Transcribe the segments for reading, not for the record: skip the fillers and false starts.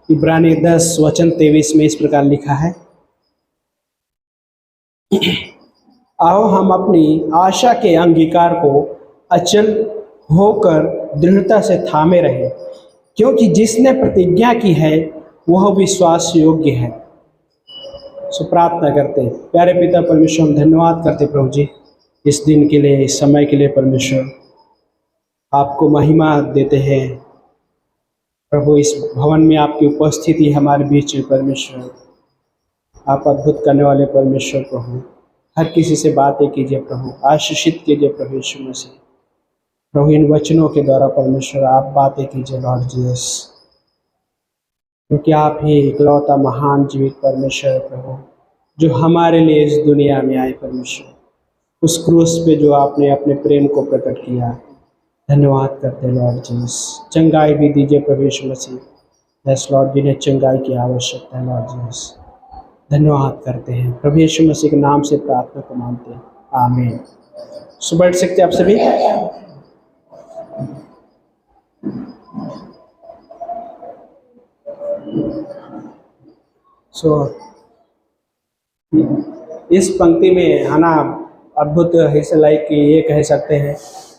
इब्रानी 10 वचन 23 में इस प्रकार लिखा है, आओ हम अपनी आशा के अंगीकार को अचल होकर दृढ़ता से थामे रहें, क्योंकि जिसने प्रतिज्ञा की है वह विश्वास योग्य है। सो प्रार्थना करते हैं। प्यारे पिता परमेश्वर, हम धन्यवाद करते प्रभु जी इस दिन के लिए, इस समय के लिए। परमेश्वर आपको महिमा देते हैं प्रभु। इस भवन में आपकी उपस्थिति हमारे बीच में परमेश्वर, आप अद्भुत करने वाले परमेश्वर प्रभु। हर किसी से बातें कीजिए प्रभु, आशीषित कीजिए प्रभु यीशु मसीह। प्रभु इन वचनों के द्वारा परमेश्वर आप बातें कीजिए लॉर्ड जीसस, क्योंकि आप ही इकलौता महान जीवित परमेश्वर प्रभु, जो हमारे लिए इस दुनिया में आए परमेश्वर। उस क्रूस पे जो आपने अपने प्रेम को प्रकट किया, धन्यवाद करते हैं लॉर्ड जीसस। चंगाई भी दीजिए प्रभु यीशु मसीह। यस लॉर्ड, जिन्हें चंगाई की आवश्यकता है लॉर्ड जीसस, धन्यवाद करते हैं प्रभु यीशु मसीह के नाम से प्रार्थना को मानते हैं, आमीन। सो बैठ सकते हैं आप सभी। इस पंक्ति में है ना अद्भुत हिस्सा, लाइक ये कह सकते हैं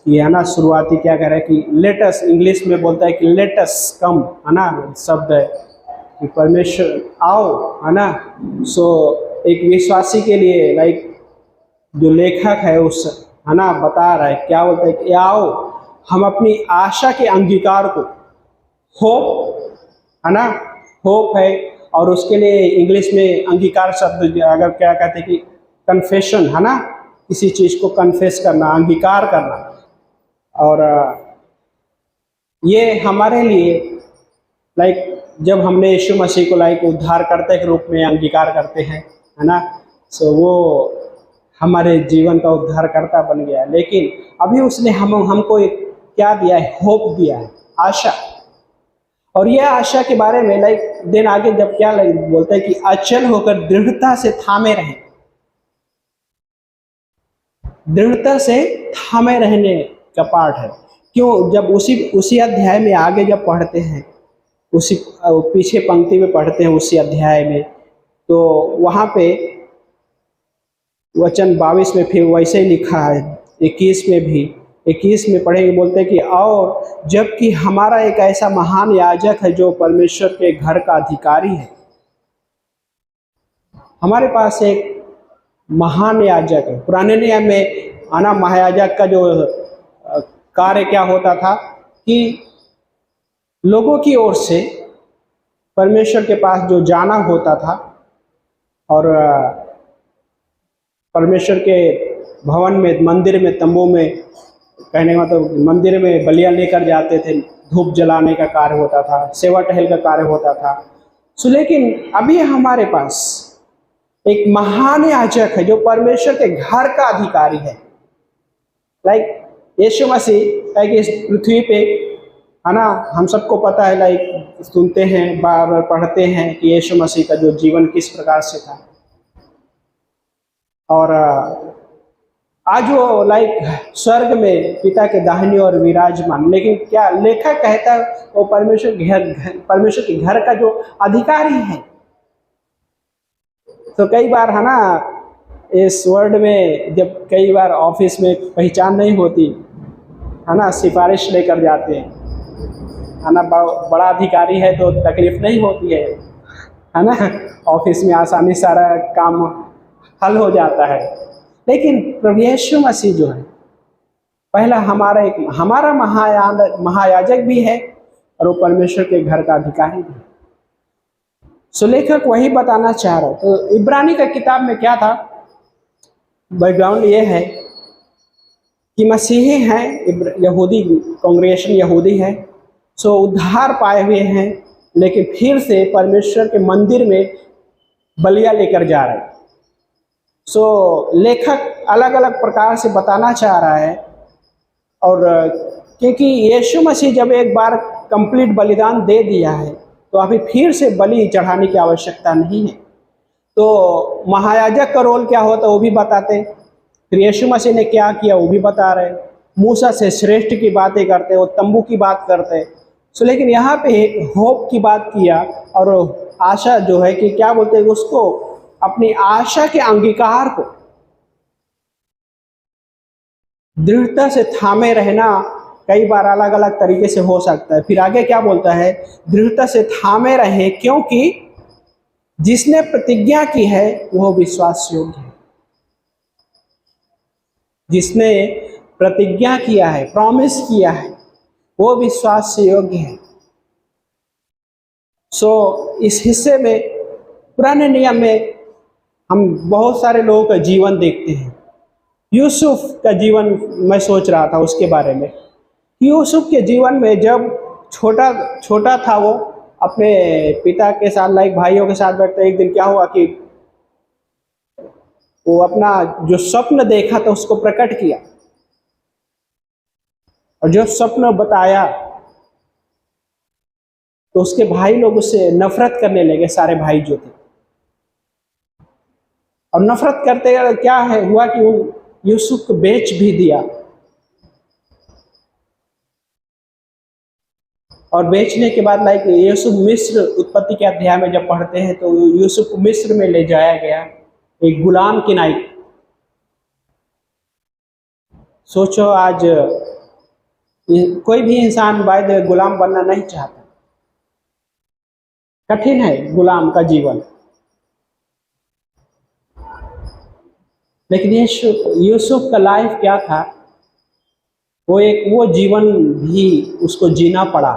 कि है ना शुरुआती क्या कह रहा है कि लेटस, इंग्लिश में बोलता है कि लेटस कम, है ना शब्द है कि परमेश्वर आओ, है ना। सो एक विश्वासी के लिए लाइक जो लेखक है उस है ना बता रहा है, क्या बोलता है कि आओ हम अपनी आशा के अंगीकार को, होप है ना, होप है, और उसके लिए इंग्लिश में अंगीकार शब्द अगर क्या कहते हैं कि कन्फेशन, है ना, किसी चीज़ को कन्फेस करना, अंगीकार करना। और ये हमारे लिए लाइक जब हमने यीशु मसीह को लाइक उद्धारकर्ता के रूप में अंगीकार करते हैं, है ना, सो वो हमारे जीवन का उद्धारकर्ता बन गया। लेकिन अभी उसने हमको एक क्या दिया है, होप दिया है, आशा। और यह आशा के बारे में लाइक दिन आगे जब क्या बोलता है कि अचल होकर दृढ़ता से थामे रहें, दृढ़ता से थामे रहने का पाठ है। क्यों? जब उसी अध्याय में आगे जब पढ़ते हैं, उसी पीछे पंक्ति में पढ़ते हैं उसी अध्याय में, तो वहाँ पे वचन 22 में फिर वैसे ही लिखा है, 21 में भी, 21 में पढ़ेंगे, बोलते हैं कि और जबकि हमारा एक ऐसा महान याजक है जो परमेश्वर के घर का अधिकारी है। हमारे पास एक महान याजक है। पुराने नियम में आना महायाजक का जो कार्य क्या होता था कि लोगों की ओर से परमेश्वर के पास जो जाना होता था, और परमेश्वर के भवन में, मंदिर में, तंबू में, कहने का मतलब मंदिर में बलियां लेकर जाते थे, धूप जलाने का कार्य होता था, सेवा टहल का कार्य होता था। सो लेकिन अभी हमारे पास एक महान याजक है जो परमेश्वर के घर का अधिकारी है। लाइक यीशु मसीह लाइक इस पृथ्वी पे, है ना, हम सबको पता है, लाइक सुनते हैं, बार बार पढ़ते हैं कि यीशु मसीह का जो जीवन किस प्रकार से था। और आज वो लाइक स्वर्ग में पिता के दाहिनी ओर विराजमान, लेकिन क्या लेखक कहता है वो परमेश्वर के घर का जो अधिकारी है। तो कई बार है ना इस वर्ल्ड में जब कई बार ऑफिस में पहचान नहीं होती, है ना, सिफारिश लेकर जाते हैं, है ना, बड़ा अधिकारी है तो तकलीफ नहीं होती है ना, ऑफिस में आसानी सारा काम हल हो जाता है। लेकिन प्रभु यीशु मसीह जो है पहला हमारा महायाजक भी है, और वो परमेश्वर के घर का अधिकारी भी है। सो लेखक वही बताना चाह रहा है। तो इब्रानी का किताब में क्या था, बैकग्राउंड ये है कि मसीही हैं, यहूदी कांग्रेगेशन यहूदी है, सो उद्धार पाए हुए हैं, लेकिन फिर से परमेश्वर के मंदिर में बलियां लेकर जा रहे हैं। सो लेखक अलग अलग प्रकार से बताना चाह रहा है। और क्योंकि यीशु मसीह जब एक बार कंप्लीट बलिदान दे दिया है, तो अभी फिर से बलि चढ़ाने की आवश्यकता नहीं है। तो महायाजक का रोल क्या होता है वो भी बताते, फिर यीशु मसीह ने क्या किया वो भी बता रहे, मूसा से श्रेष्ठ की बातें करते, वो तंबू की बात करते। सो लेकिन यहाँ पे होप की बात किया, और आशा जो है कि क्या बोलते हैं उसको, अपनी आशा के अंगीकार को दृढ़ता से थामे रहना कई बार अलग अलग तरीके से हो सकता है। फिर आगे क्या बोलता है, दृढ़ता से थामे रहे क्योंकि जिसने प्रतिज्ञा की है वह विश्वास योग्य है। जिसने प्रतिज्ञा किया है, प्रॉमिस किया है, वो विश्वास से योग्य है। सो इस हिस्से में पुराने नियम में हम बहुत सारे लोगों का जीवन देखते हैं। यूसुफ का जीवन मैं सोच रहा था उसके बारे में। यूसुफ के जीवन में जब छोटा छोटा था, वो अपने पिता के साथ, लाइक भाइयों के साथ बैठते, एक दिन क्या हुआ कि वो अपना जो स्वप्न देखा था उसको प्रकट किया, और जब स्वप्न बताया तो उसके भाई लोग उससे नफरत करने लगे, सारे भाई जो थे। और नफरत करते क्या है हुआ कि उन यूसुफ को बेच भी दिया, और बेचने के बाद लाइक यूसुफ मिस्र, उत्पत्ति के अध्याय में जब पढ़ते हैं तो यूसुफ को मिस्र में ले जाया गया एक गुलाम की नाई। सोचो आज कोई भी इंसान बाय द वे गुलाम बनना नहीं चाहता, कठिन है गुलाम का जीवन। लेकिन यूसुफ का लाइफ क्या था, वो जीवन भी उसको जीना पड़ा,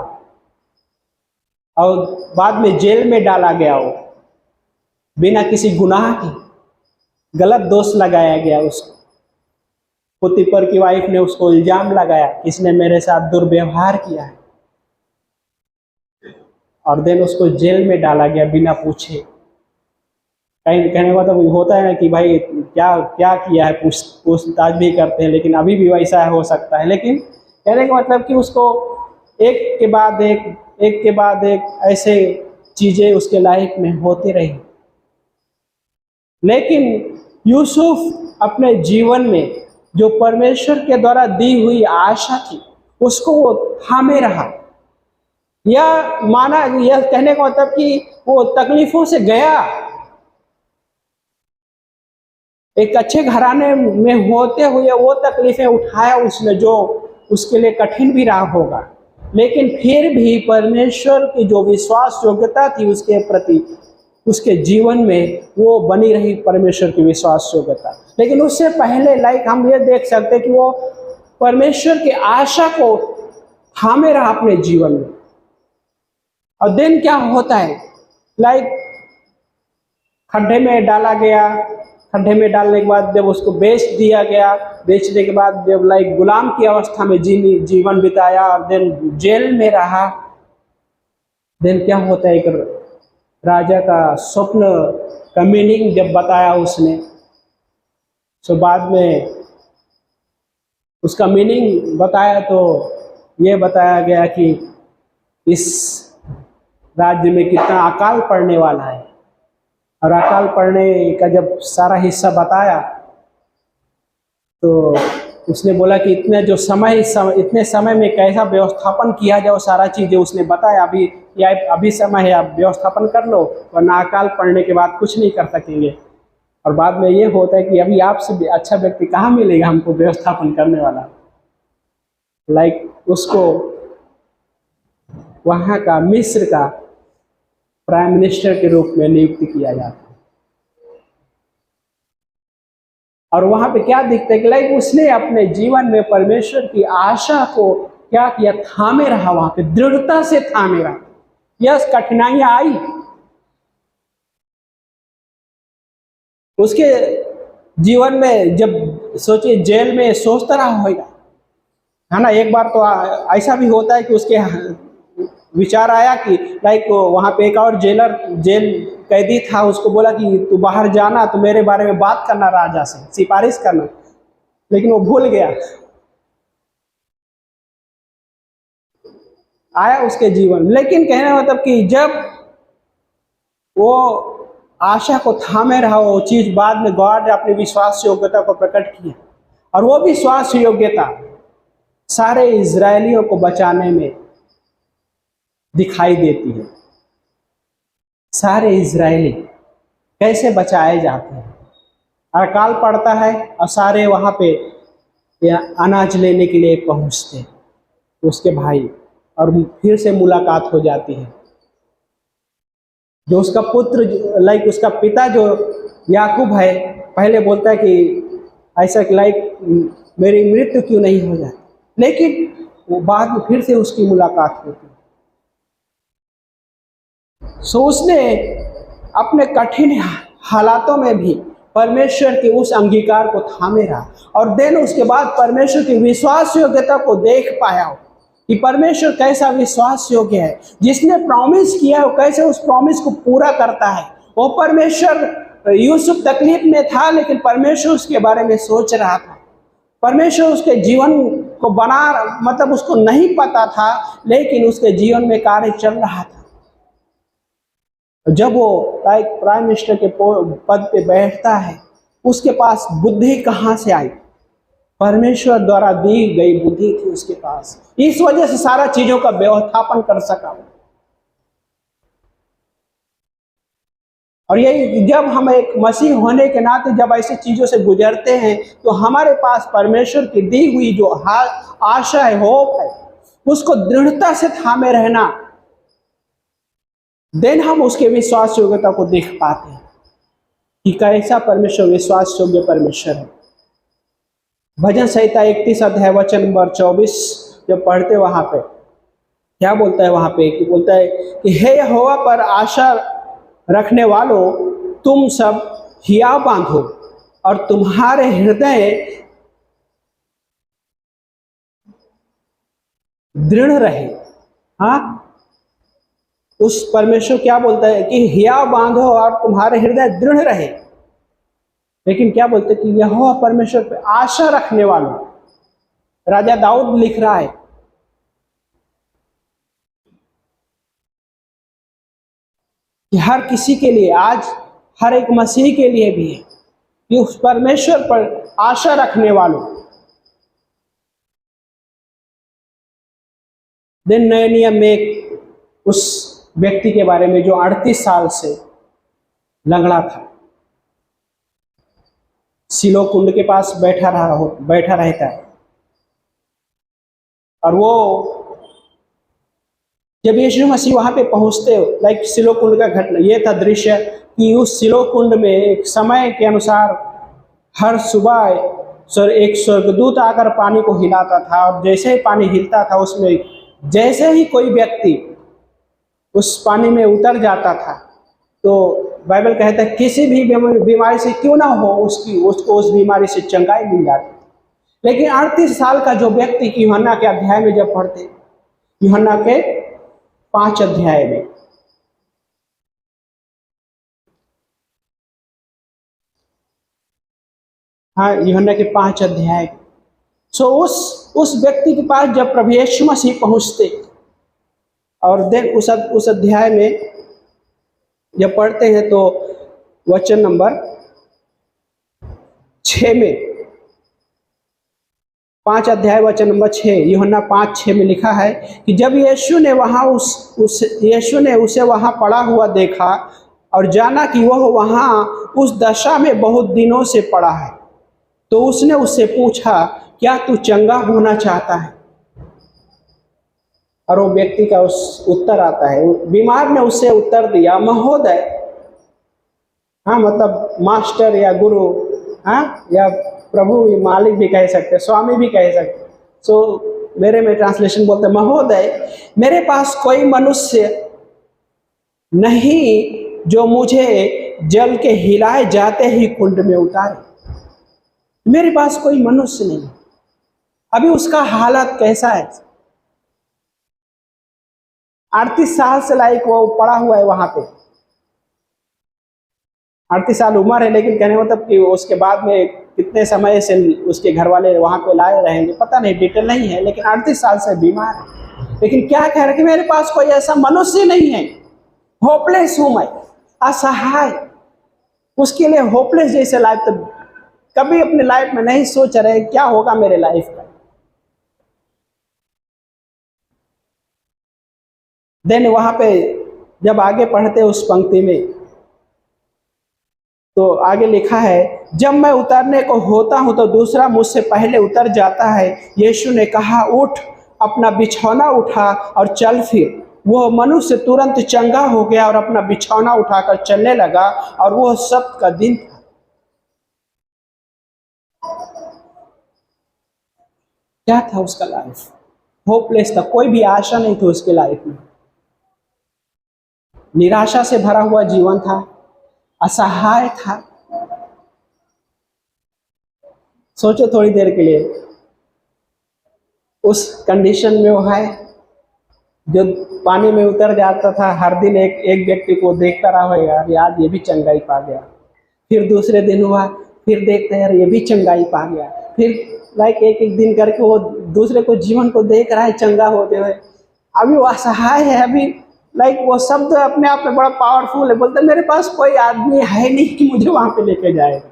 और बाद में जेल में डाला गया। वो बिना किसी गुनाह के गलत दोष लगाया गया उसको। पुतीपर की वाइफ ने उसको इल्जाम लगाया कि इसने मेरे साथ दुर्व्यवहार किया है, और देन उसको जेल में डाला गया बिना पूछे। कहीं कहने का मतलब होता है कि भाई क्या क्या किया है, पूछताछ भी करते हैं, लेकिन अभी भी वैसा हो सकता है। लेकिन कहने का मतलब कि उसको एक के बाद एक ऐसे चीज़ें उसके लाइफ में होती रही। लेकिन यूसुफ अपने जीवन में जो परमेश्वर के द्वारा दी हुई आशा थी उसको वो थामे रहा। यह माना, यह कहने का मतलब कि वो तकलीफों से गया, एक अच्छे घराने में होते हुए वो तकलीफें उठाया उसने, जो उसके लिए कठिन भी रहा होगा। लेकिन फिर भी परमेश्वर की जो विश्वास योग्यता थी उसके प्रति, उसके जीवन में वो बनी रही परमेश्वर की विश्वास योग्यता। लेकिन उससे पहले लाइक हम ये देख सकते कि वो परमेश्वर की आशा को थामे रहा अपने जीवन में। और दिन क्या होता है, लाइक खड्डे में डाला गया, खड्डे में डालने के बाद जब उसको बेच दिया गया, बेचने के बाद जब लाइक गुलाम की अवस्था में जीवन बिताया, और देन जेल में रहा। देन क्या होता है, एक राजा का स्वप्न का मीनिंग जब बताया उसने, तो बाद में उसका मीनिंग बताया तो ये बताया गया कि इस राज्य में कितना अकाल पड़ने वाला है। और अकाल पड़ने का जब सारा हिस्सा बताया तो उसने बोला कि इतने समय में कैसा व्यवस्थापन किया जाए, सारा चीज़ें उसने बताया। अभी समय है, आप व्यवस्थापन कर लो, वरना अकाल पड़ने के बाद कुछ नहीं कर सकेंगे। और बाद में ये होता है कि अभी आपसे भी अच्छा व्यक्ति कहाँ मिलेगा हमको व्यवस्थापन करने वाला। लाइक उसको वहाँ का, मिस्र का प्राइम मिनिस्टर के रूप में नियुक्त किया जाता है। और वहाँ पे क्या दिखता है कि लाइक उसने अपने जीवन में परमेश्वर की आशा को क्या किया, थामे रहा, वहाँ पे दृढ़ता से थामे रहा। यस, कठिनाइयाँ आई, उसके जीवन में जब सोचिए जेल में सोचता रहा होगा, है ना। एक बार तो ऐसा भी होता है कि उसके विचार आया कि लाइक वहाँ पे एक और जेल कैदी था, उसको बोला कि तू बाहर जाना, तो मेरे बारे में बात करना, राजा से सिफारिश करना। लेकिन वो भूल गया। आया उसके जीवन। लेकिन कहने का मतलब कि जब वो आशा को थामे रहा, वो चीज बाद में गॉड ने अपनी विश्वास योग्यता को प्रकट किया, और वो विश्वास योग्यता सारे इजरायलियों को बचाने में दिखाई देती है। सारे इजरायली कैसे बचाए जाते हैं। अकाल पड़ता है और सारे वहाँ पे अनाज लेने के लिए पहुँचते हैं, उसके भाई, और फिर से मुलाकात हो जाती है। जो उसका पुत्र लाइक उसका पिता जो याकूब है, पहले बोलता है कि ऐसा लाइक मेरी मृत्यु क्यों नहीं हो जाती, लेकिन वो बाद में फिर से उसकी मुलाकात होती है। सो उसने अपने कठिन हालातों में भी परमेश्वर के उस अंगीकार को थामे रहा, और देन उसके बाद परमेश्वर की विश्वास योग्यता को देख पाया कि परमेश्वर कैसा विश्वास योग्य है। जिसने प्रॉमिस किया है वो कैसे उस प्रॉमिस को पूरा करता है। वो परमेश्वर, यूसुफ तकलीफ में था लेकिन परमेश्वर उसके बारे में सोच रहा था। परमेश्वर उसके जीवन को मतलब उसको नहीं पता था, लेकिन उसके जीवन में कार्य चल रहा था। जब वो लाइक प्राइम मिनिस्टर के पद पे बैठता है, उसके पास बुद्धि कहाँ से आई? परमेश्वर द्वारा दी गई बुद्धि थी उसके पास। इस वजह से सारा चीजों का व्यवस्थापन कर सका। और यही जब हम एक मसीह होने के नाते जब ऐसी चीजों से गुजरते हैं, तो हमारे पास परमेश्वर की दी हुई जो आशा है, होप है, उसको दृढ़ता से थामे रहना, देन हम उसके विश्वास योग्यता को देख पाते हैं कि कैसा परमेश्वर विश्वास योग्य परमेश्वर है। भजन संहिता 31 अध्याय वचन नंबर 24 जब पढ़ते वहां पे क्या बोलता है? वहां पे कि बोलता है कि हे यहोवा पर आशा रखने वालों, तुम सब हिया बांधो और तुम्हारे हृदय दृढ़ रहे। हाँ, उस परमेश्वर क्या बोलता है कि हिया बांधो और तुम्हारे हृदय दृढ़ रहे। लेकिन क्या बोलते हैं कि यहोवा परमेश्वर पे आशा रखने वालों, राजा दाऊद लिख रहा है कि हर किसी के लिए, आज हर एक मसीह के लिए भी है कि उस परमेश्वर पर आशा रखने वालों। दिन नए नियम में उस व्यक्ति के बारे में जो 38 साल से लंगड़ा था, सिलो कुंड के पास बैठा रहता है, और वो जब यीशु मसीह वहां पे पहुंचते, लाइक सिलो कुंड का घटना ये था दृश्य कि उस सिलो कुंड में एक समय के अनुसार हर सुबह एक स्वर्गदूत आकर पानी को हिलाता था, और जैसे ही पानी हिलता था उसमें जैसे ही कोई व्यक्ति उस पानी में उतर जाता था, तो बाइबल कहता है किसी भी बीमारी से क्यों ना हो उसको उस बीमारी से चंगाई मिल जाती। लेकिन 38 साल का जो व्यक्ति यूहन्ना के अध्याय में जब पढ़ते, यूहन्ना के 5 अध्याय में, हाँ यूहन्ना के 5 अध्याय, सो उस व्यक्ति के पास जब प्रभु यीशु मसीह पहुंचते, और देन उस अध्याय में जब पढ़ते हैं तो वचन नंबर 6 में, 5 अध्याय वचन नंबर 6, यूहन्ना 5:6 में लिखा है कि जब यीशु ने उसे वहां पड़ा हुआ देखा और जाना कि वह वहां उस दशा में बहुत दिनों से पड़ा है, तो उसने उससे पूछा, क्या तू चंगा होना चाहता है? और वो व्यक्ति का उस उत्तर आता है, बीमार ने उससे उत्तर दिया, महोदय, हाँ मतलब मास्टर या गुरु, हाँ या प्रभु, मालिक भी कह सकते, स्वामी भी कह सकते। सो मेरे में ट्रांसलेशन बोलते, महोदय, मेरे पास कोई मनुष्य नहीं जो मुझे जल के हिलाए जाते ही कुंड में उतारे। मेरे पास कोई मनुष्य नहीं। अभी उसका हालत कैसा है? 38 साल से लाइक वो पड़ा हुआ है वहां पे, 38 साल उम्र है, लेकिन कहने मतलब कि उसके बाद में कितने समय से उसके घर वाले वहां पे लाए रहेंगे पता नहीं, डिटेल नहीं है, लेकिन 38 साल से बीमार है। लेकिन क्या कह रहे कि मेरे पास कोई ऐसा मनुष्य नहीं है, होपलेस हूं मैं, असहाय। उसके लिए होपलेस जैसे लाइफ तो कभी अपने लाइफ में नहीं सोच रहे क्या होगा मेरे लाइफ का। देन वहां पे जब आगे पढ़ते उस पंक्ति में तो आगे लिखा है, जब मैं उतरने को होता हूं तो दूसरा मुझसे पहले उतर जाता है। यीशु ने कहा, उठ, अपना बिछौना उठा और चल फिर। वो मनुष्य तुरंत चंगा हो गया और अपना बिछौना उठाकर चलने लगा, और वो सब्त का दिन था। क्या था उसका लाइफ? होपलेस था, कोई भी आशा नहीं थी उसके लाइफ में। निराशा से भरा हुआ जीवन था, असहाय था। सोचो थोड़ी देर के लिए, उस कंडीशन में वो है जो पानी में उतर जाता था, हर दिन एक एक व्यक्ति को देखता रहा होगा, यार आज ये भी चंगाई पा गया। फिर दूसरे दिन हुआ, फिर देखते हैं यार ये भी चंगाई पा गया। फिर लाइक एक एक दिन करके वो दूसरे को जीवन को देख रहा है चंगा होते हुए। अभी वो असहाय है, अभी लाइक वो शब्द अपने आप में बड़ा पावरफुल है। बोलते मेरे पास कोई आदमी है नहीं कि मुझे वहां पे लेके जाएगा,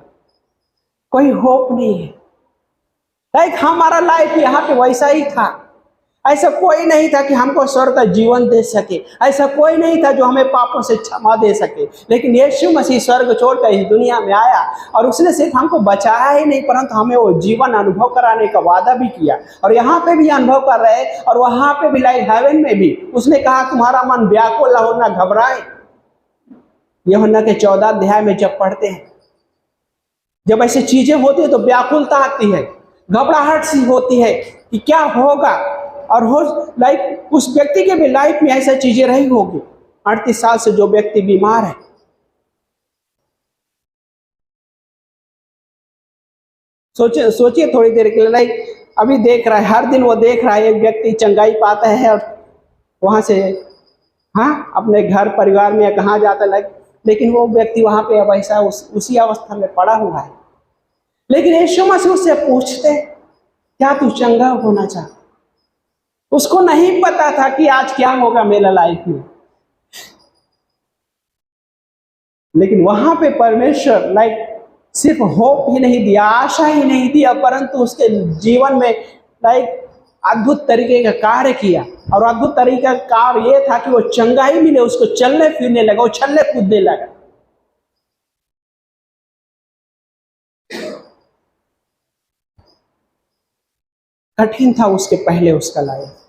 कोई होप नहीं है। लाइक हमारा लाइफ यहाँ पे वैसा ही था। ऐसा कोई नहीं था कि हमको स्वर्ग का जीवन दे सके, ऐसा कोई नहीं था जो हमें पापों से क्षमा दे सके। लेकिन यीशु मसीह स्वर्ग छोड़कर इस दुनिया में आया, और उसने सिर्फ हमको बचाया ही नहीं, परंतु हमें वो जीवन अनुभव कराने का वादा भी किया। और यहाँ पे भी अनुभव कर रहे, और वहां पे भी लाइक हेवन में भी उसने कहा, तुम्हारा मन व्याकुल हो ना घबराए। यूहन्ना के 14 अध्याय में जब पढ़ते हैं, जब ऐसी चीजें होती है तो व्याकुलता आती है, घबराहट सी होती है कि क्या होगा। और हो लाइक उस व्यक्ति के भी लाइफ में ऐसा चीजें रही होगी। 38 साल से जो व्यक्ति बीमार है, सोचिए थोड़ी देर के लिए, लाइक अभी देख रहा है, हर दिन वो देख रहा है एक व्यक्ति चंगाई पाता है और वहां से अपने घर परिवार में कहाँ जाता है, लाइक लेकिन वो व्यक्ति वहां पे अब ऐसा उसी अवस्था में पड़ा हुआ है। लेकिन यीशु मसीह उससे पूछते, क्या तू चंगा होना चाहता? उसको नहीं पता था कि आज क्या होगा मेरा लाइफ में। लेकिन वहां पे परमेश्वर लाइक सिर्फ होप ही नहीं दिया, आशा ही नहीं दिया, परंतु उसके जीवन में लाइक अद्भुत तरीके का कार्य किया। और अद्भुत तरीके का कार्य यह था कि वो चंगाई मिले, उसको चलने फिरने लगा, वो चलने कूदने लगा। कठिन था उसके पहले उसका लाइफ।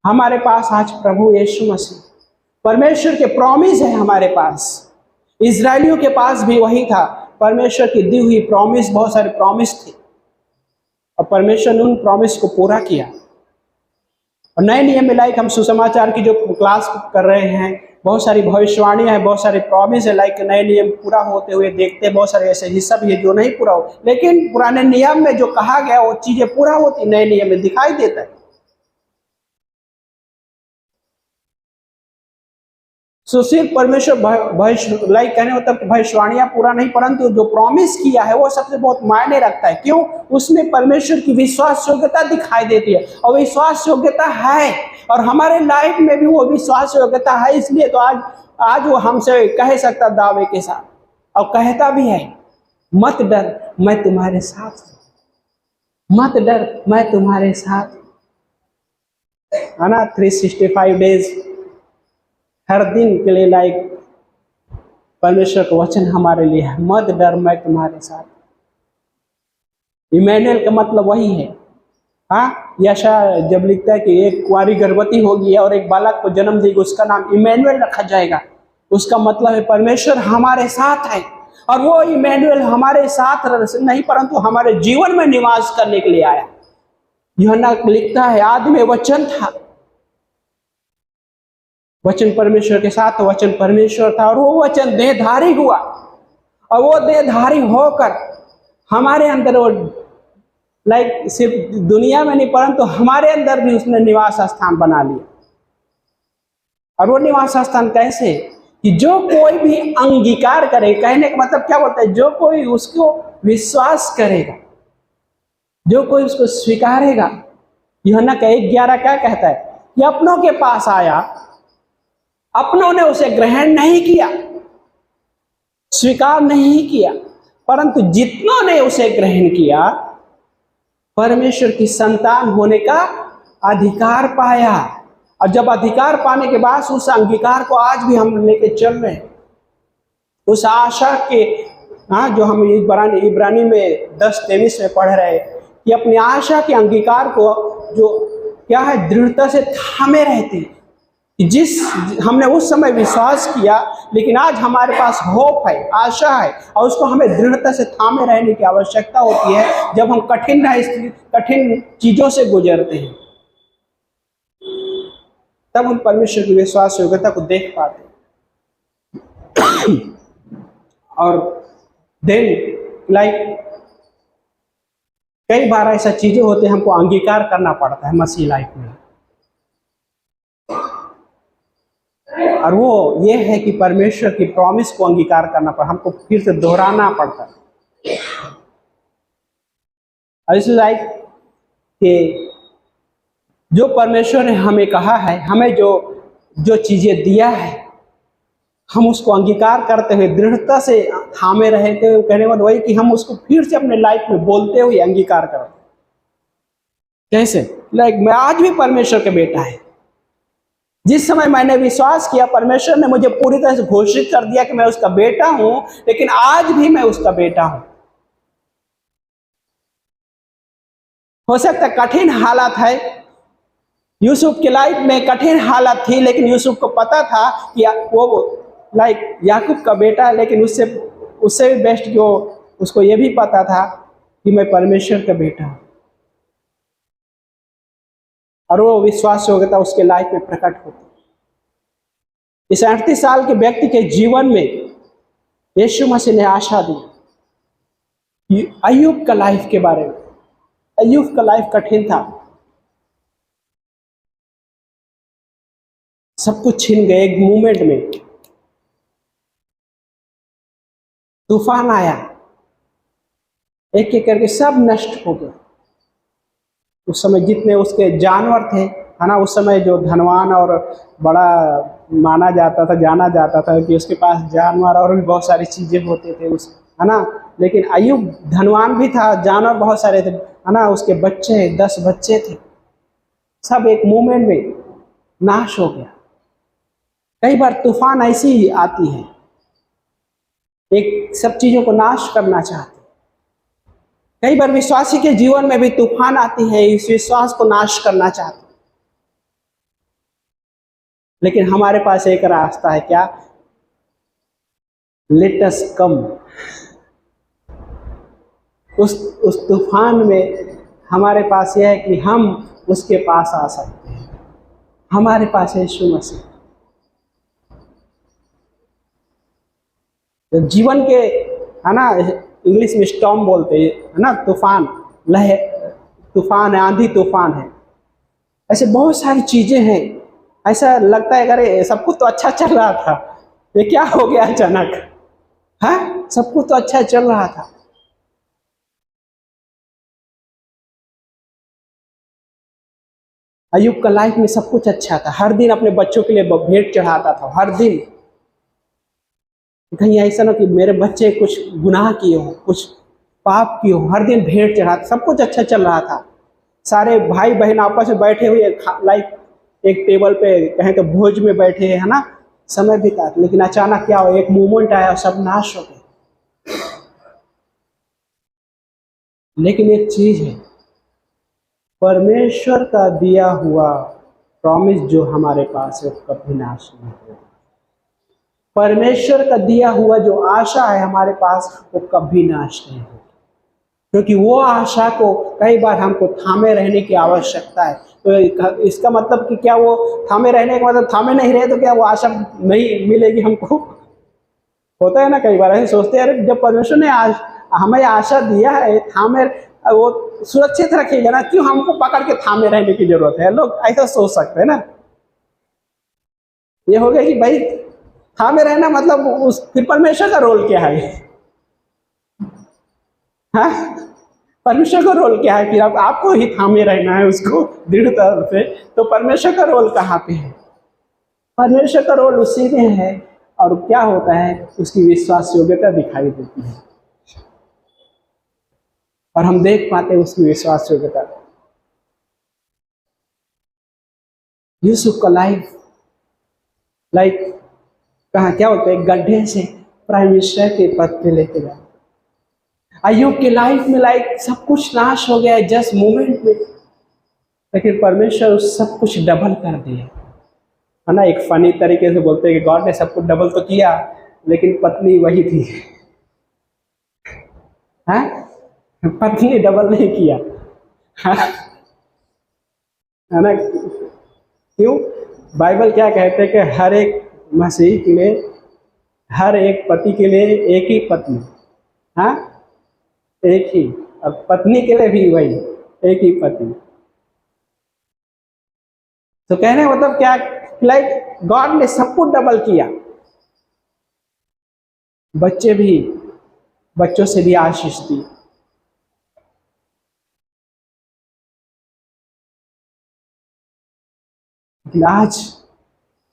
हमारे पास आज प्रभु यीशु मसीह, परमेश्वर के प्रॉमिस है हमारे पास। इजरायलियों के पास भी वही था, परमेश्वर की दी हुई प्रॉमिस, बहुत सारे प्रॉमिस थे, और परमेश्वर ने उन प्रॉमिस को पूरा किया। और नए नियम में लाइक हम सुसमाचार की जो क्लास कर रहे हैं, बहुत सारी भविष्यवाणियां हैं, बहुत सारे प्रॉमिस है, लाइक नए नियम पूरा होते हुए देखते हैं। बहुत सारे ऐसे हिस्सा भी है जो नहीं पूरा हो, लेकिन पुराने नियम में जो कहा गया वो चीजें पूरा होती नए नियम में दिखाई देता है। सो सिर्फ परमेश्वर भविष्य लाइक कहने मतलब भविष्यवाणियां पूरा नहीं, परंतु जो प्रॉमिस किया है वो सबसे बहुत मायने रखता है। क्यों? उसमें परमेश्वर की विश्वास योग्यता दिखाई देती है, और विश्वास योग्यता है, और हमारे लाइफ में भी वो विश्वास योग्यता है। इसलिए तो आज वो हमसे कह सकता दावे के साथ, और कहता भी है, मत डर मैं तुम्हारे साथ हूं, मत डर मैं तुम्हारे साथ, है ना। 365 डेज हर दिन के लिए लाइक परमेश्वर का वचन हमारे लिए है, मत डर मैं तुम्हारे साथ। इमैनुएल का मतलब वही है। यशा जब लिखता है कि एक कुंवारी गर्भवती होगी और एक बालक को जन्म देगी, उसका नाम इमैनुएल रखा जाएगा। उसका मतलब है परमेश्वर हमारे साथ है, और वो इमैनुएल हमारे साथ नहीं परंतु हमारे जीवन में निवास करने के लिए आया। यूहन्ना लिखता है, आदि में वचन था, वचन परमेश्वर के साथ, वचन परमेश्वर था, और वो वचन देहधारी हुआ, और वो देहधारी होकर हमारे अंदर वो लाइक सिर्फ दुनिया में नहीं परंतु हमारे अंदर भी उसने निवास स्थान बना लिया। और वो निवास स्थान कैसे? कि जो कोई भी अंगीकार करे, कहने का मतलब क्या बोलता है, जो कोई उसको विश्वास करेगा, जो कोई उसको स्वीकारेगा। यूहन्ना का 1:11 क्या कहता है कि अपनों के पास आया, अपनों ने उसे ग्रहण नहीं किया, स्वीकार नहीं किया, परंतु जितनों ने उसे ग्रहण किया परमेश्वर की संतान होने का अधिकार पाया। और जब अधिकार पाने के बाद उस अंगीकार को आज भी हम लेके चल रहे हैं, उस आशा के, हाँ, जो हम इब्रानी में 10:23 में पढ़ रहे हैं कि अपनी आशा के अंगीकार को जो क्या है दृढ़ता से थामे रहते हैं, कि जिस हमने उस समय विश्वास किया, लेकिन आज हमारे पास होप है, आशा है, और उसको हमें दृढ़ता से थामे रहने की आवश्यकता होती है जब हम कठिन चीजों से गुजरते हैं। तब हम परमेश्वर की विश्वास योग्यता को देख पाते हैं। और देन कई बार ऐसा चीजें होते हैं हमको अंगीकार करना पड़ता है मसीह लाइफ में, और वो ये है कि परमेश्वर की प्रॉमिस को अंगीकार करना पड़ता, हमको फिर से दोहराना पड़ता है। लाइक कि जो परमेश्वर ने हमें कहा है, हमें जो चीजें दिया है, हम उसको अंगीकार करते हुए दृढ़ता से थामे रहते हुए, कहने वाला वही कि हम उसको फिर से अपने लाइफ में बोलते हुए अंगीकार करते। कैसे? मैं आज भी परमेश्वर का बेटा है। जिस समय मैंने विश्वास किया, परमेश्वर ने मुझे पूरी तरह से घोषित कर दिया कि मैं उसका बेटा हूं, लेकिन आज भी मैं उसका बेटा हूं। हो सकता है कठिन हालात है, यूसुफ की लाइफ में कठिन हालत थी, लेकिन यूसुफ को पता था कि वो याकूब का बेटा है, लेकिन उससे भी बेस्ट जो उसको ये भी पता था कि मैं परमेश्वर का बेटा हूं, और वो विश्वास योग्यता उसके लाइफ में प्रकट होती। इस 38 साल के व्यक्ति के जीवन में यीशु मसीह ने आशा दी। अय्यूब का लाइफ के बारे में, अय्यूब का लाइफ कठिन था, सब कुछ छिन गए एक मूवमेंट में। तूफान आया, एक एक करके सब नष्ट हो गए। उस समय जितने उसके जानवर थे, है ना, उस समय जो धनवान और बड़ा माना जाता था, जाना जाता था कि उसके पास जानवर और भी बहुत सारी चीजें होते थे है ना, लेकिन अय्यूब धनवान भी था, जानवर बहुत सारे थे, है ना, उसके बच्चे 10 बच्चे थे, सब एक मूवमेंट में नाश हो गया। कई बार तूफान ऐसी ही आती है, एक सब चीजों को नाश करना चाहती। कई बार विश्वासी के जीवन में भी तूफान आती है, इस विश्वास को नाश करना चाहती, लेकिन हमारे पास एक रास्ता है, क्या? लेट अस कम। उस तूफान में हमारे पास यह है कि हम उसके पास आ सकते हैं। हमारे पास है यीशु मसीह। तो जीवन के, है ना, इंग्लिश में स्टॉर्म बोलते हैं, है ना, तूफान, तूफान है, आंधी तूफान है, ऐसे बहुत सारी चीजें हैं। ऐसा लगता है अरे सब कुछ तो अच्छा चल रहा था, ये क्या हो गया अचानक? हाँ, सब कुछ तो अच्छा चल रहा था। अय्यूब का लाइफ में सब कुछ अच्छा था, हर दिन अपने बच्चों के लिए भेंट चढ़ाता था, हर दिन। कहीं ऐसा ना कि मेरे बच्चे कुछ गुनाह किए हो, कुछ पाप किए हो, हर दिन भेंट चढ़ाता, सब कुछ अच्छा चल रहा था। सारे भाई बहन आपस में बैठे हुए एक टेबल पे, कहें तो भोज में बैठे, है ना, समय बिता। लेकिन अचानक क्या हो, एक मूवमेंट आया और सब नाश हो गए। लेकिन एक चीज है, परमेश्वर का दिया हुआ प्रॉमिस जो हमारे पास है वो कभी नाश नहीं होगा। परमेश्वर का दिया हुआ जो आशा है हमारे पास, वो कभी नाश नहीं होगी, क्योंकि वो आशा को कई बार हमको थामे रहने की आवश्यकता है। तो इसका मतलब कि क्या वो थामे रहने का मतलब थामे नहीं रहे तो क्या वो आशा नहीं मिलेगी हमको? होता है ना, कई बार ऐसे सोचते हैं, अरे जब परमेश्वर ने हमें आशा दिया है, थामे, वो सुरक्षित रखेगा ना, क्यों हमको पकड़ के थामे रहने की जरूरत है? लोग ऐसा सोच सकते हैं ना। ये हो गया कि भाई थामे रहना मतलब फिर परमेश्वर का रोल क्या है? हाँ, परमेश्वर का रोल क्या है? फिर आपको ही थामे रहना है उसको दृढ़ता से, तो परमेश्वर का रोल कहाँ पे है? परमेश्वर का रोल उसी में है। और क्या होता है, उसकी विश्वास योग्यता दिखाई देती है, और हम देख पाते हैं उसकी विश्वास योग्यता। यूसुफ का लाइफ लाइक कहाँ क्या होता है, गड्ढे से प्राइम मिनिस्टर के पद पे लेके गया। अय्यूब की लाइफ में लाइक सब कुछ नाश हो गया है जस्ट मोमेंट में, लेकिन परमेश्वर उस सब कुछ डबल कर दिया, है ना। एक फनी तरीके से बोलते हैं कि गॉड ने सब कुछ डबल तो किया, लेकिन पत्नी वही थी, है, पत्नी डबल नहीं किया, है ना। क्यों? बाइबल क्या कहते हैं कि हर एक मसीह के लिए, हर एक पति के लिए एक ही पत्नी, हाँ, एक ही, और पत्नी के लिए भी वही एक ही पति। तो कहने का मतलब क्या, लाइक गॉड ने सब कुछ डबल किया। बच्चे भी, बच्चों से भी आशीष दी। आज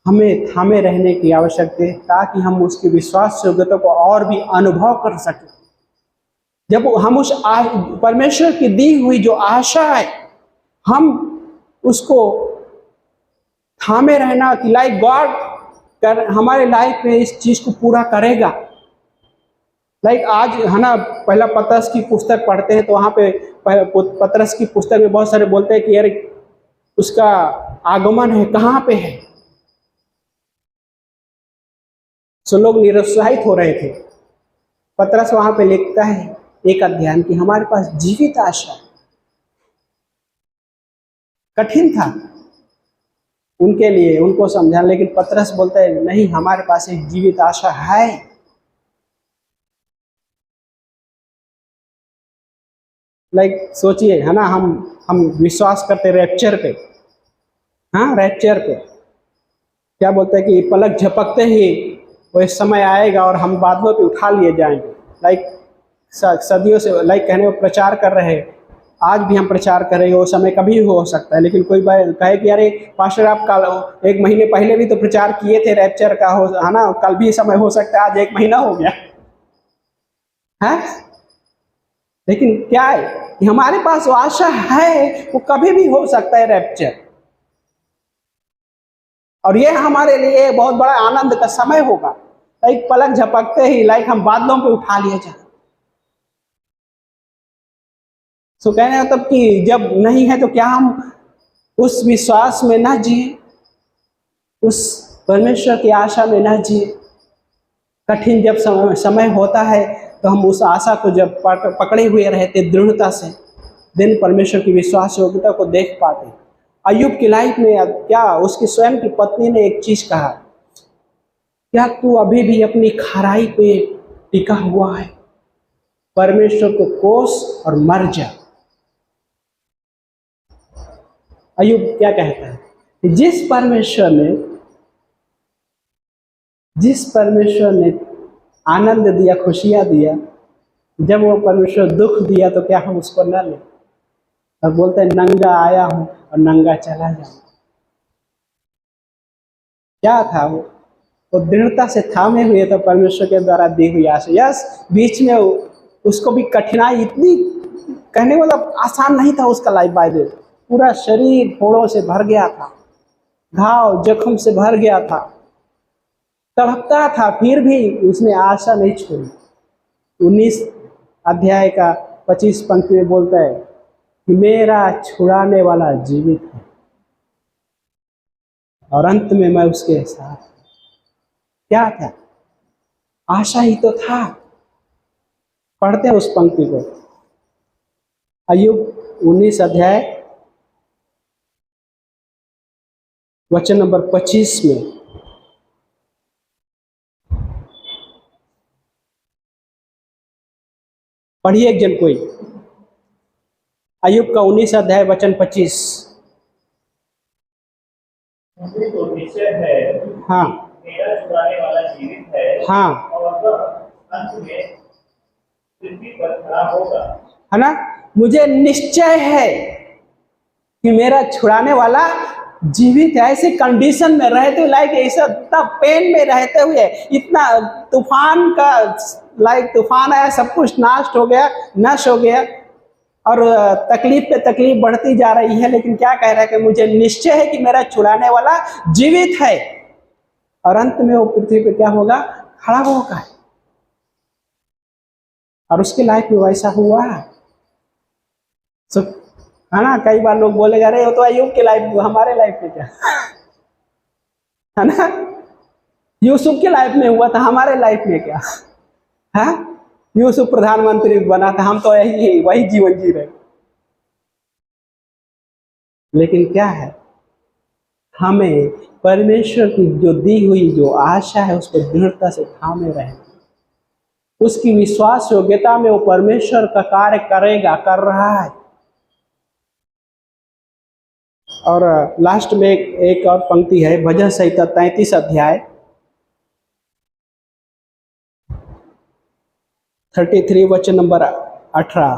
हमें थामे रहने की आवश्यकता है ताकि हम उसकी विश्वास योग्यता को और भी अनुभव कर सकें। जब हम उस परमेश्वर की दी हुई जो आशा है, हम उसको थामे रहना कि लाइक गॉड हमारे लाइफ में इस चीज को पूरा करेगा। लाइक आज है ना, पहला पतरस की पुस्तक पढ़ते हैं तो वहां पे पतरस की पुस्तक में बहुत सारे बोलते हैं कि यार उसका आगमन है, कहाँ पे है। सो लोग निरुत्साहित हो रहे थे। पतरस वहां पे लिखता है एक अध्याय कि हमारे पास जीवित आशा है। कठिन था उनके लिए, उनको समझाना, लेकिन पतरस बोलता है नहीं, हमारे पास एक जीवित आशा है। लाइक सोचिए, है ना, हम विश्वास करते रैप्चर पे, हाँ, रैप्चर पे क्या बोलते हैं कि पलक झपकते ही वो एक समय आएगा और हम बादलों पे उठा लिए जाएंगे। लाइक सदियों से लाइक कहने को प्रचार कर रहे हैं, आज भी हम प्रचार कर रहे हैं, वो समय कभी भी हो सकता है। लेकिन कोई कहे कि अरे पास्टर आप कल एक महीने पहले भी तो प्रचार किए थे रैप्चर का, हो, है ना, कल भी समय हो सकता है, आज एक महीना हो गया है। लेकिन क्या है कि हमारे पास वो आशा है, वो कभी भी हो सकता है रैप्चर, और ये हमारे लिए बहुत बड़ा आनंद का समय होगा। लाइक पलक झपकते ही लाइक हम बादलों पे उठा लिए जाए। सो कहने मतलब कि जब नहीं है तो क्या हम उस विश्वास में ना जिए, उस परमेश्वर की आशा में ना जिए। कठिन जब समय होता है तो हम उस आशा को जब पकड़े हुए रहते दृढ़ता से, दिन परमेश्वर की विश्वास योग्यता को देख पाते। अय्यूब की लाइफ में क्या उसकी स्वयं की पत्नी ने एक चीज कहा, क्या तू अभी भी अपनी खराई पे टिका हुआ है? परमेश्वर को कोस और मर जा। अय्यूब क्या कहता है, जिस परमेश्वर ने आनंद दिया, खुशियां दिया, जब वो परमेश्वर दुख दिया तो क्या हम उसको न लें? और बोलते हैं नंगा आया हूं और नंगा चला जाऊं। क्या था वो दृढ़ता से थामे हुए तो परमेश्वर के द्वारा दी हुई आशा। यस, बीच में उसको भी कठिनाई इतनी, कहने मतलब आसान नहीं था उसका लाइफ। बाय द पूरा शरीर फोड़ों से भर गया था, घाव जख्म से भर गया था, तड़पता था, फिर भी उसने आशा नहीं छोड़ी। 19 अध्याय का 25 पंक्ति में बोलता है कि मेरा छुड़ाने वाला जीवित है और अंत में मैं उसके साथ। क्या था? आशा ही तो था। पढ़ते हैं उस पंक्ति को, अय्यूब 19 अध्याय वचन नंबर 25 में। पढ़िए एक जन कोई, अय्यूब का 19 अध्याय वचन 25। तो निश्चय है, हाँ, मेरा छुड़ाने वाला जीवित है, हाँ, और वह अंत में पृथ्वी पर खड़ा होगा, है ना। मुझे निश्चय है कि मेरा छुड़ाने वाला जीवित है। ऐसे कंडीशन में रहते हुए, लाइक ऐसा इतना पेन में रहते हुए, इतना तूफान का, लाइक तूफान आया, सब कुछ नष्ट हो गया, नष्ट हो गया, और तकलीफ पे तकलीफ बढ़ती जा रही है, लेकिन क्या कह रहा है कि मुझे निश्चय है कि मेरा छुड़ाने वाला जीवित है और अंत में वो पृथ्वी पे क्या होगा, खड़ा होगा। और उसकी लाइफ में वैसा हुआ है ना। कई बार लोग बोलेगा अरे वो तो अय्यूब की लाइफ, हमारे लाइफ में क्या है ना, यूसुफ की लाइफ में हुआ था, हमारे लाइफ में क्या है। यूसुफ प्रधानमंत्री बना था, हम तो यही वही जीवन जी रहे। लेकिन क्या है, हमें परमेश्वर की जो दी हुई जो आशा है उसको दृढ़ता से थामे रहे। उसकी विश्वास योग्यता में वो परमेश्वर का कार्य करेगा, कर रहा है। और लास्ट में एक और पंक्ति है, भजन संहिता 33 अध्याय 33 वचन नंबर 18।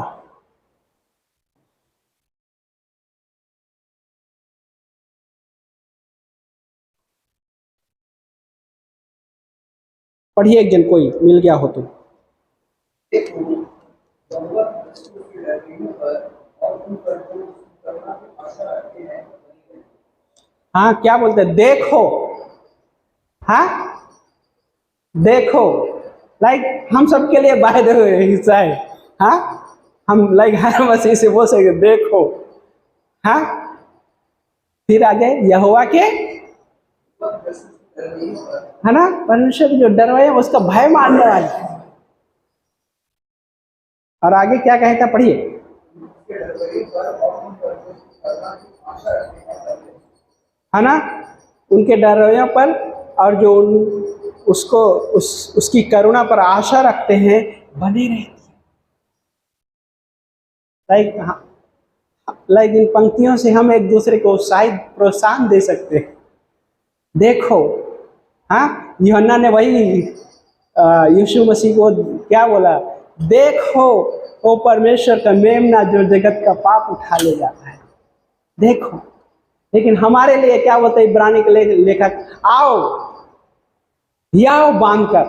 पढ़िए एक जन, कोई मिल गया हो तो। हाँ, क्या बोलते हैं, देखो, हाँ देखो, लाइक हम सबके लिए बाय द वे हिस्सा है। हाँ, हम लाइक हर मसीह से बोल सकते देखो। हाँ, फिर आगे यहोवा के, है ना, परमेश्वर जो डरवाए उसका भय मानने वाले। और आगे क्या कहता, पढ़िए। है ना, उनके डरवैयों पर और जो उसको उसकी करुणा पर आशा रखते हैं बनी रहती है। लाइक इन पंक्तियों से हम एक दूसरे को शायद प्रोत्साहन दे सकते हैं। देखो, हाँ, यूहन्ना ने वही यीशु मसीह को क्या बोला, देखो वो परमेश्वर का मेमना जो जगत का पाप उठा ले जाता है, देखो। लेकिन हमारे लिए क्या बोलते हैं इब्रानी के लेखक, आओ, याओ बांधकर।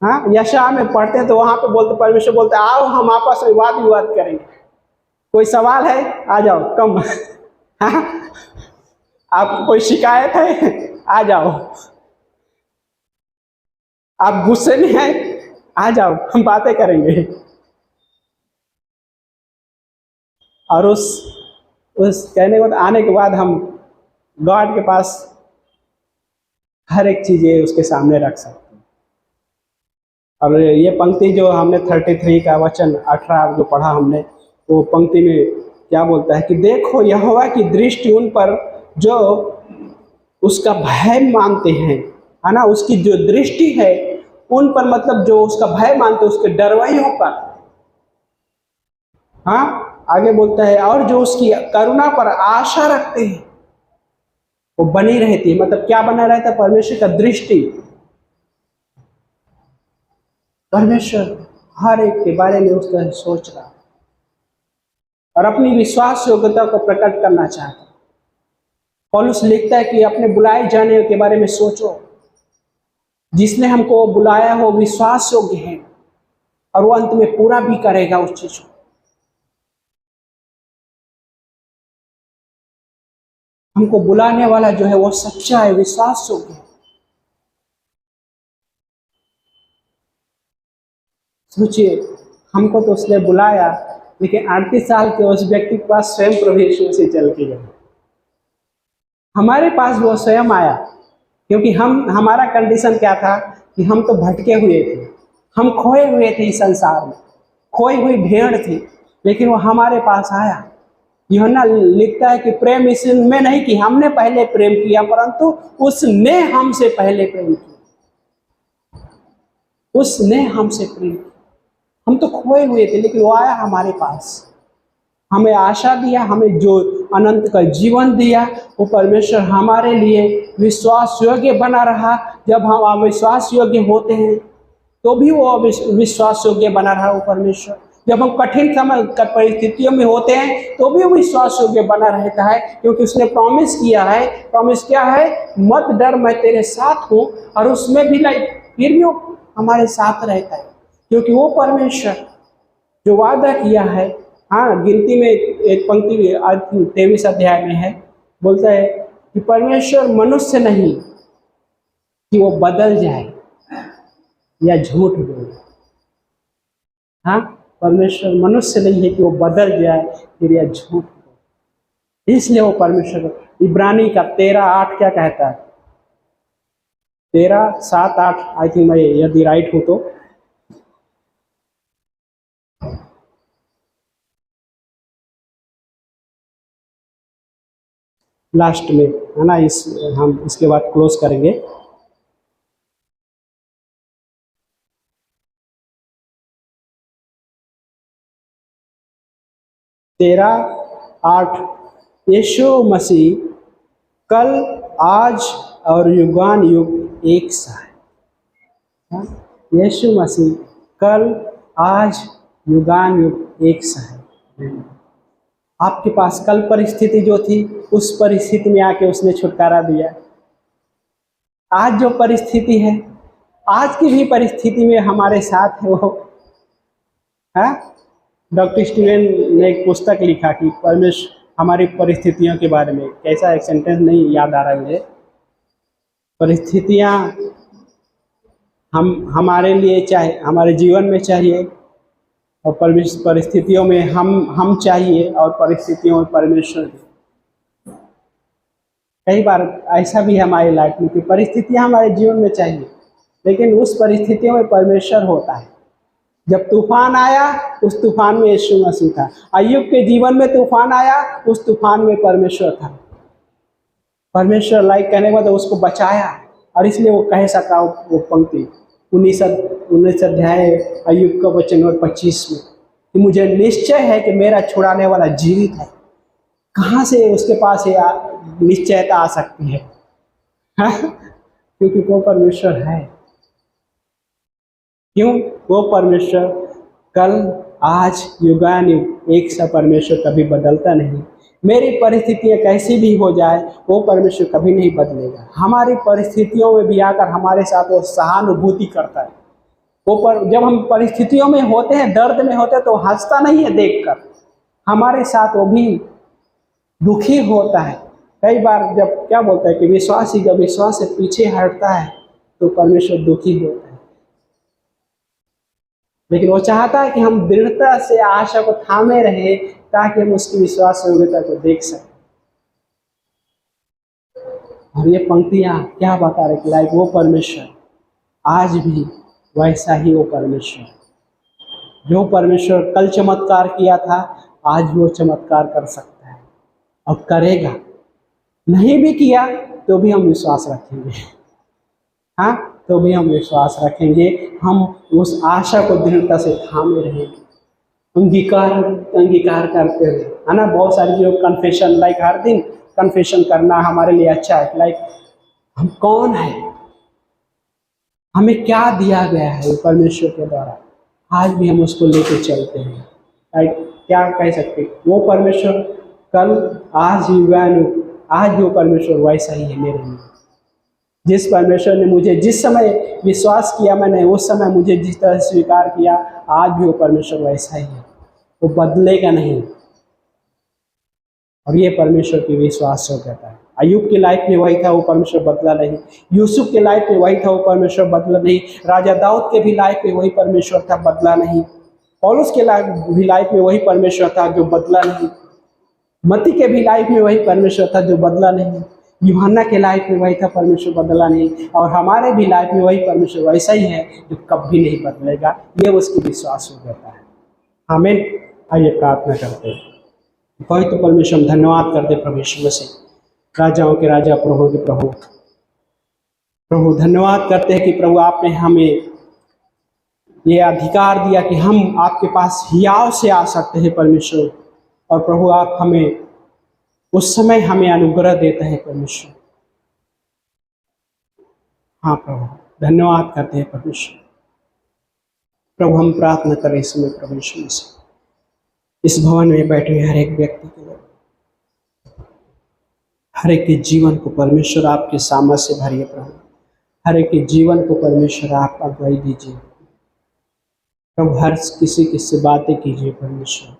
हाँ, यशायाह में पढ़ते हैं तो वहां पे बोलते, परमेश्वर बोलते आओ हम आपस में वाद विवाद करेंगे। कोई सवाल है, आ जाओ, कम। हाँ, आपको कोई शिकायत है, आ जाओ। आप गुस्से में हैं, आ जाओ, हम बातें करेंगे। और उस कहने के बाद आने के बाद हम गॉड के पास हर एक चीजें उसके सामने रख सकते हैं। और ये पंक्ति जो हमने 33 का वचन 18 जो पढ़ा हमने, वो पंक्ति में क्या बोलता है कि देखो यहोवा की दृष्टि उन पर जो उसका भय मानते हैं, है ना, उसकी जो दृष्टि है उन पर, मतलब जो उसका भय मानते हैं उसके डरवाइयों पर। हाँ, आगे बोलता है और जो उसकी करुणा पर आशा रखते हैं वो बनी रहती है। मतलब क्या बना रहता है, परमेश्वर का दृष्टि। परमेश्वर हर एक के बारे में उसका सोच रहा और अपनी विश्वास योग्यता को प्रकट करना चाहता। पौलुस लिखता है कि अपने बुलाए जाने के बारे में सोचो, जिसने हमको बुलाया हो विश्वास योग्य है और वो अंत में पूरा भी करेगा उस चीज को। हमको बुलाने वाला जो है वो सच्चा है, विश्वास योग्य है। सोचिए, हमको तो उसने बुलाया, लेकिन 38 साल के उस व्यक्ति के पास स्वयं प्रभु यीशु मसीह चल के गए। हमारे पास वो स्वयं आया, क्योंकि हमारा कंडीशन क्या था कि हम तो भटके हुए थे, हम खोए हुए थे इस संसार में, खोई हुई भेड़ थी, लेकिन वो हमारे पास आया। यूहन्ना लिखता है कि प्रेम इसमें नहीं कि हमने पहले प्रेम किया, परंतु उसने हमसे पहले प्रेम किया। उसने हमसे प्रेम किया। हम तो खोए हुए थे, लेकिन वो आया हमारे पास, हमें आशा दिया, हमें जो अनंत का जीवन दिया। वो परमेश्वर हमारे लिए विश्वास योग्य बना रहा। जब हम अविश्वास योग्य होते हैं तो भी वो विश्वास योग्य बना रहा वो परमेश्वर। जब हम कठिन समय परिस्थितियों में होते हैं तो भी वो विश्वास योग्य बना रहता है, क्योंकि उसने प्रॉमिस किया है। प्रॉमिस क्या है, मत डर मैं तेरे साथ हूँ। और उसमें भी फिर भी वो हमारे साथ रहता है, क्योंकि वो परमेश्वर जो वादा किया है। हाँ, गिनती में एक पंक्ति 23 अध्याय में है, बोलता है कि परमेश्वर मनुष्य नहीं कि वो बदल जाए या झूठ बोले। हाँ, परमेश्वर मनुष्य नहीं है कि वो बदल जाए फिर या झूठ बोले, इसलिए वो परमेश्वर। इब्रानी का 13:8 क्या कहता है? 13:7-8 आई थिंक, मैं यदि राइट हूं तो। लास्ट में है ना, हम इसके बाद क्लोज करेंगे। तेरह आठ, यीशु मसीह कल आज और युगान युग एक सा है। हाँ? यीशु मसीह कल आज युगान युग एक सा है। आपके पास कल परिस्थिति जो थी, उस परिस्थिति में आके उसने छुटकारा दिया। आज जो परिस्थिति है, आज की भी परिस्थिति में हमारे साथ है वो। है डॉक्टर स्टीवन ने एक पुस्तक लिखा कि परमेश्वर हमारी परिस्थितियों के बारे में, कैसा एक सेंटेंस नहीं याद आ रहा है मुझे। परिस्थितियाँ हमारे लिए चाहे हमारे जीवन में चाहिए, और परिस्थितियों में हम चाहिए, और परिस्थितियों में परमेश्वर। कई बार ऐसा भी है हमारी लाइफ में कि परिस्थितियाँ हमारे जीवन में चाहिए, लेकिन उस परिस्थितियों में परमेश्वर होता है। जब तूफान आया, उस तूफान में यीशु मसीह था। अय्यूब के जीवन में तूफान आया, उस तूफान में परमेश्वर था। परमेश्वर लाइक कहने के बाद उसको बचाया, और इसलिए वो कह सका वो पंक्ति 19 अध्याय अय्यूब का वचन और 25 में कि मुझे निश्चय है कि मेरा छुड़ाने वाला जीवित है। कहाँ से उसके पास ये निश्चयता आ सकती है? क्योंकि वो परमेश्वर है। क्यों? वो परमेश्वर कल आज युगान युग एक सा परमेश्वर कभी बदलता नहीं। मेरी परिस्थितियाँ कैसी भी हो जाए, वो परमेश्वर कभी नहीं बदलेगा। हमारी परिस्थितियों में भी आकर हमारे साथ वो सहानुभूति करता है। जब हम परिस्थितियों में होते हैं, दर्द में होते हैं, तो हंसता नहीं है देखकर, हमारे साथ वो भी दुखी होता है। कई बार जब क्या बोलता है कि विश्वासी जब विश्वास से पीछे हटता है तो परमेश्वर दुखी होता है, लेकिन वो चाहता है कि हम दृढ़ता से आशा को थामे रहे ताकि हम उसकी विश्वास योग्यता को देख सकें। और ये पंक्तियां क्या बता रहे कि लाइक वो परमेश्वर आज भी वैसा ही वो परमेश्वर, जो परमेश्वर कल चमत्कार किया था, आज भी वो चमत्कार कर सकता है और करेगा। नहीं भी किया तो भी हम विश्वास रखेंगे। हाँ, तो भी हम विश्वास रखेंगे, हम उस आशा को दृढ़ता से थामे रहेंगे, अंगीकार करते हुए, है ना। बहुत सारी जो कन्फेशन, लाइक हर दिन कन्फेशन करना हमारे लिए अच्छा है। लाइक हम कौन है, हमें क्या दिया गया है परमेश्वर के द्वारा, आज भी हम उसको लेके चलते हैं। लाइक क्या कह सकते, वो परमेश्वर कल आज युगानुग, आज जो परमेश्वर वैसा ही है मेरे लिए। जिस परमेश्वर ने मुझे जिस समय विश्वास किया, मैंने उस समय मुझे जिस तरह स्वीकार किया, आज भी वो परमेश्वर वैसा ही है, वो बदलेगा नहीं। और ये परमेश्वर की विश्वास योग्यता है। अय्यूब की लाइफ में वही था, वो परमेश्वर बदला नहीं। यूसुफ के लाइफ में वही था, वो परमेश्वर बदला नहीं। राजा दाऊद के भी लाइफ में वही परमेश्वर था, बदला नहीं। पौलुस के भी लाइफ में वही परमेश्वर था जो बदला नहीं। मती के भी लाइफ में वही परमेश्वर था जो बदला नहीं। यूहन्ना के लाइफ में वही था, परमेश्वर बदला नहीं। और हमारे भी लाइफ में वही परमेश्वर वैसा ही है जो कभी नहीं बदलेगा। ये उसकी विश्वास हो जाता है। आमीन। आइए प्रार्थना करते हैं। कोई तो परमेश्वर हम धन्यवाद करते परमेश्वर से, राजाओं के राजा, प्रभु के प्रभु। प्रभु धन्यवाद करते हैं कि प्रभु आपने हमें ये अधिकार दिया कि हम आपके पास हियाव से आ सकते हैं परमेश्वर। और प्रभु आप हमें उस समय हमें अनुग्रह देते हैं परमेश्वर। हाँ प्रभु, धन्यवाद करते हैं परमेश्वर। प्रभु हम प्रार्थना करें इस समय परमेश्वर से, इस भवन में बैठे हर एक व्यक्ति के लिए, हर एक के जीवन को परमेश्वर आपके सामर्थ्य से भरिए प्रभु। हर एक के जीवन को परमेश्वर आप अगुवाई दीजिए। प्रभु हर किसी से बातें कीजिए परमेश्वर।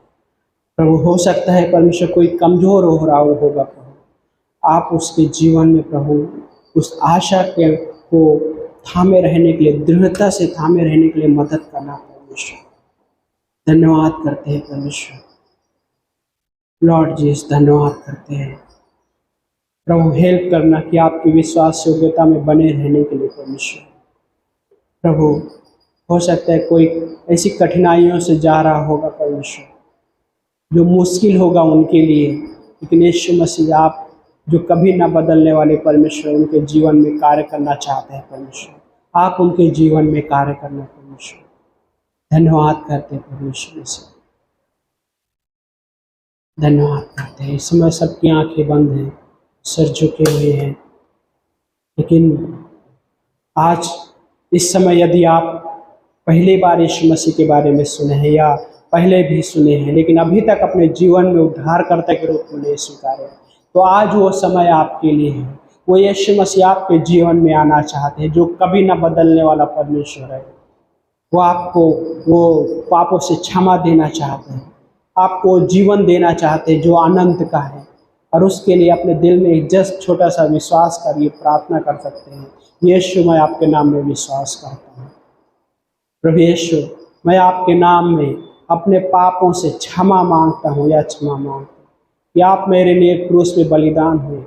प्रभु हो सकता है परमेश्वर कोई कमज़ोर हो रहा होगा प्रभु, आप उसके जीवन में प्रभु उस आशा के को थामे रहने के लिए, दृढ़ता से थामे रहने के लिए मदद करना परमेश्वर। धन्यवाद करते हैं परमेश्वर। लॉर्ड जीसस धन्यवाद करते हैं प्रभु, हेल्प करना कि आपकी विश्वास योग्यता में बने रहने के लिए परमेश्वर। प्रभु हो सकता है कोई ऐसी कठिनाइयों से जा रहा होगा परमेश्वर जो मुश्किल होगा उनके लिए, लेकिन यीशु मसीह आप जो कभी ना बदलने वाले परमेश्वर उनके जीवन में कार्य करना चाहते हैं परमेश्वर। आप उनके जीवन में कार्य करना परमेश्वर। धन्यवाद करते हैं परमेश्वर से, धन्यवाद करते हैं। इस समय सबकी आंखें बंद हैं, सर झुके हुए हैं, लेकिन आज इस समय यदि आप पहली बार यीशु मसीह के बारे में सुने हैं या पहले भी सुने हैं लेकिन अभी तक अपने जीवन में उद्धारकर्ता के रूप में नहीं स्वीकारे, तो आज वो समय आपके लिए है। वो यीशु मसीह आपके जीवन में आना चाहते हैं जो कभी ना बदलने वाला परमेश्वर है। वो आपको वो पापों से क्षमा देना चाहते हैं, आपको जीवन देना चाहते हैं जो अनंत का है, और उसके लिए अपने दिल में एक जस्ट छोटा सा विश्वास करिए, प्रार्थना कर सकते हैं। यीशु मैं आपके नाम में विश्वास करता हूँ। प्रभु यीशु मैं आपके नाम में अपने पापों से क्षमा मांगता हूँ या क्षमा मांगता हूँ कि आप मेरे लिए क्रूस पे बलिदान हुए,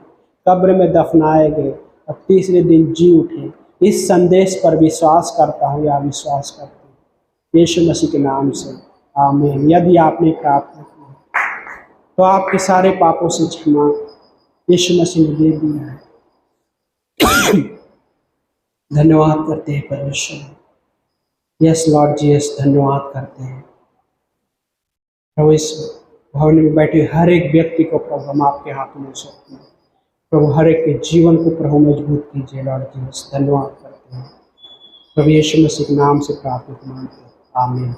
कब्र में दफनाए गए और तीसरे दिन जी उठे। इस संदेश पर विश्वास करता हूँ या विश्वास करता हूँ यीशु मसीह के नाम से, आमीन। यदि आपने प्रार्थना की तो आपके सारे पापों से क्षमा यीशु मसीह ने दे दिया है। धन्यवाद करते हैं परमेश्वर। यस लॉर्ड जीसस धन्यवाद करते हैं प्रभु। इस भवन में बैठे हर एक व्यक्ति को प्रभु हम आपके हाथों में सौंपते हैं। प्रभु हर एक के जीवन को प्रभु मजबूत कीजिए लॉर्ड जीसस, धन्यवाद करते हैं प्रभु। यीशु मसीह के नाम से प्रार्थना मांगते हैं, आमीन।